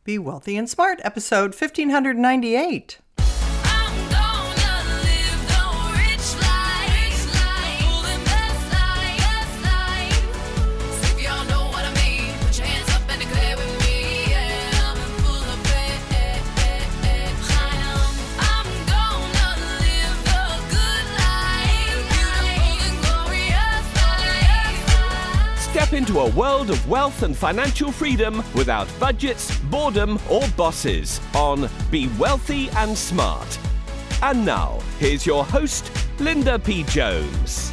Be Wealthy and Smart, episode 1598. Step into a world of wealth and financial freedom without budgets, boredom, or bosses on Be Wealthy and Smart. And now, here's your host, Linda P. Jones.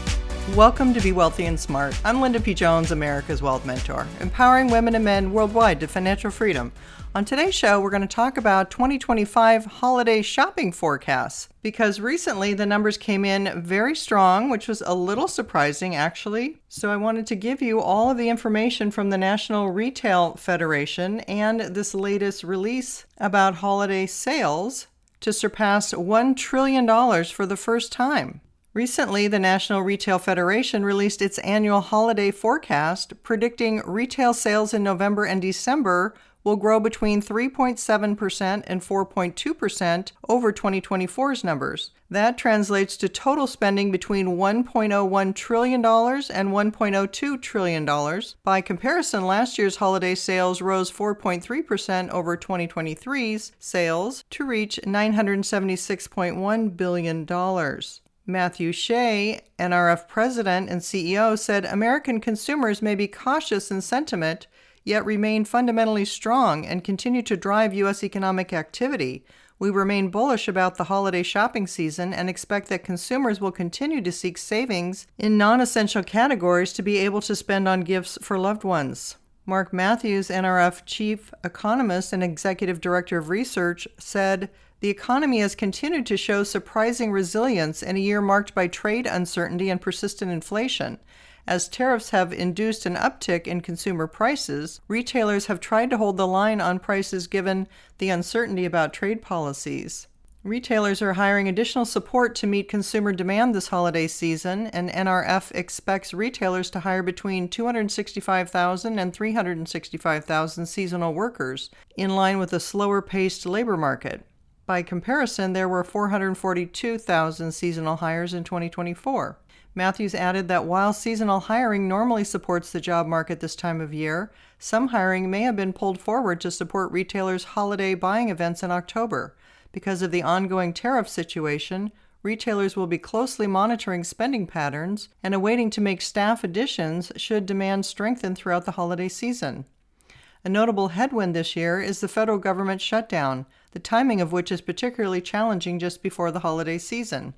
Welcome to Be Wealthy and Smart. I'm Linda P. Jones, America's Wealth Mentor, empowering women and men worldwide to financial freedom. On today's show, we're going to talk about 2025 holiday shopping forecasts because recently the numbers came in very strong, which was a little surprising actually. So I wanted to give you all of the information from the National Retail Federation and this latest release about holiday sales to surpass $1 trillion for the first time. Recently, the National Retail Federation released its annual holiday forecast, predicting retail sales in November and December will grow between 3.7% and 4.2% over 2024's numbers. That translates to total spending between $1.01 trillion and $1.02 trillion. By comparison, last year's holiday sales rose 4.3% over 2023's sales to reach $976.1 billion. Matthew Shea, NRF president and CEO, said American consumers may be cautious in sentiment, yet remain fundamentally strong and continue to drive U.S. economic activity. We remain bullish about the holiday shopping season and expect that consumers will continue to seek savings in non-essential categories to be able to spend on gifts for loved ones. Mark Matthews, NRF chief economist and executive director of research, said, the economy has continued to show surprising resilience in a year marked by trade uncertainty and persistent inflation. As tariffs have induced an uptick in consumer prices, retailers have tried to hold the line on prices given the uncertainty about trade policies. Retailers are hiring additional support to meet consumer demand this holiday season, and NRF expects retailers to hire between 265,000 and 365,000 seasonal workers, in line with a slower-paced labor market. By comparison, there were 442,000 seasonal hires in 2024. Matthews added that while seasonal hiring normally supports the job market this time of year, some hiring may have been pulled forward to support retailers' holiday buying events in October. Because of the ongoing tariff situation, retailers will be closely monitoring spending patterns and awaiting to make staff additions should demand strengthen throughout the holiday season. A notable headwind this year is the federal government shutdown, the timing of which is particularly challenging just before the holiday season.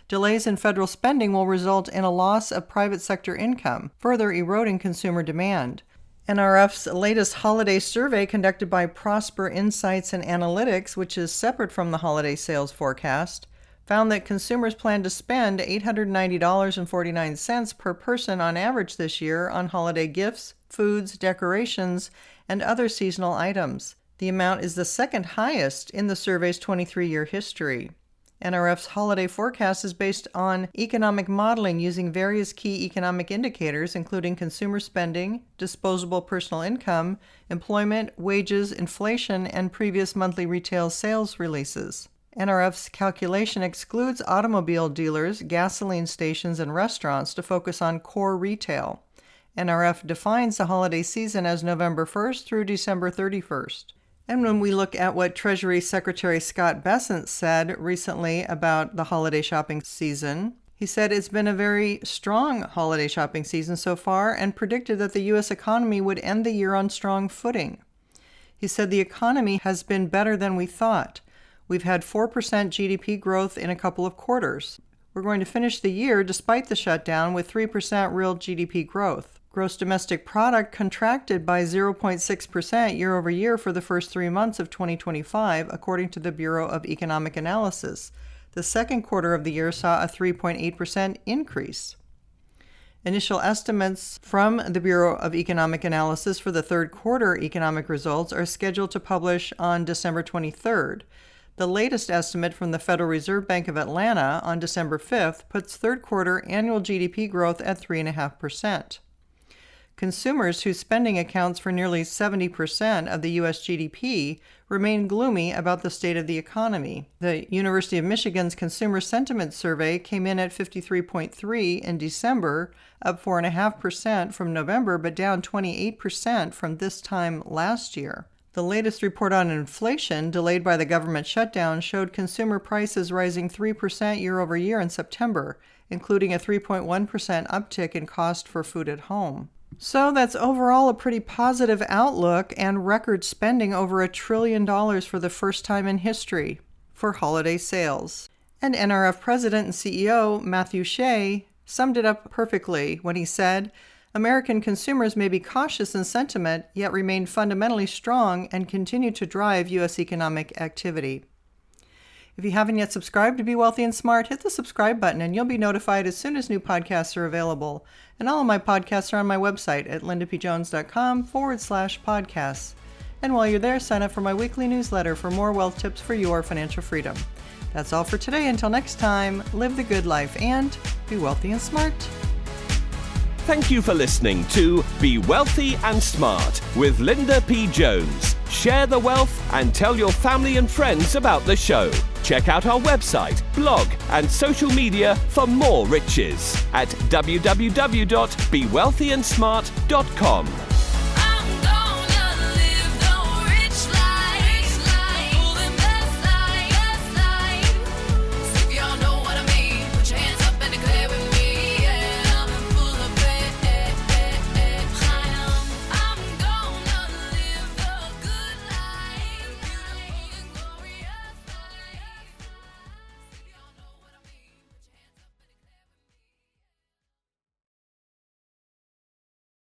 Delays in federal spending will result in a loss of private sector income, further eroding consumer demand. NRF's latest holiday survey conducted by Prosper Insights and Analytics, which is separate from the holiday sales forecast, found that consumers plan to spend $890.49 per person on average this year on holiday gifts, foods, decorations, and other seasonal items. The amount is the second highest in the survey's 23-year history. NRF's holiday forecast is based on economic modeling using various key economic indicators, including consumer spending, disposable personal income, employment, wages, inflation, and previous monthly retail sales releases. NRF's calculation excludes automobile dealers, gasoline stations, and restaurants to focus on core retail. NRF defines the holiday season as November 1st through December 31st. And when we look at what Treasury Secretary Scott Bessent said recently about the holiday shopping season, he said it's been a very strong holiday shopping season so far and predicted that the U.S. economy would end the year on strong footing. He said the economy has been better than we thought. We've had 4% GDP growth in a couple of quarters. We're going to finish the year, despite the shutdown, with 3% real GDP growth. Gross domestic product contracted by 0.6% year over year for the first 3 months of 2025, according to the Bureau of Economic Analysis. The second quarter of the year saw a 3.8% increase. Initial estimates from the Bureau of Economic Analysis for the third quarter economic results are scheduled to publish on December 23rd. The latest estimate from the Federal Reserve Bank of Atlanta on December 5th puts third quarter annual GDP growth at 3.5%. Consumers, whose spending accounts for nearly 70% of the U.S. GDP, remain gloomy about the state of the economy. The University of Michigan's Consumer Sentiment Survey came in at 53.3 in December, up 4.5% from November, but down 28% from this time last year. The latest report on inflation, delayed by the government shutdown, showed consumer prices rising 3% year over year in September, including a 3.1% uptick in cost for food at home. So that's overall a pretty positive outlook and record spending over $1 trillion for the first time in history for holiday sales. And NRF President and CEO Matthew Shea summed it up perfectly when he said, American consumers may be cautious in sentiment, yet remain fundamentally strong and continue to drive U.S. economic activity. If you haven't yet subscribed to Be Wealthy and Smart, hit the subscribe button and you'll be notified as soon as new podcasts are available. And all of my podcasts are on my website at lindapjones.com/podcasts. And while you're there, sign up for my weekly newsletter for more wealth tips for your financial freedom. That's all for today. Until next time, live the good life and be wealthy and smart. Thank you for listening to Be Wealthy and Smart with Linda P. Jones. Share the wealth and tell your family and friends about the show. Check out our website, blog, and social media for more riches at www.bewealthyandsmart.com.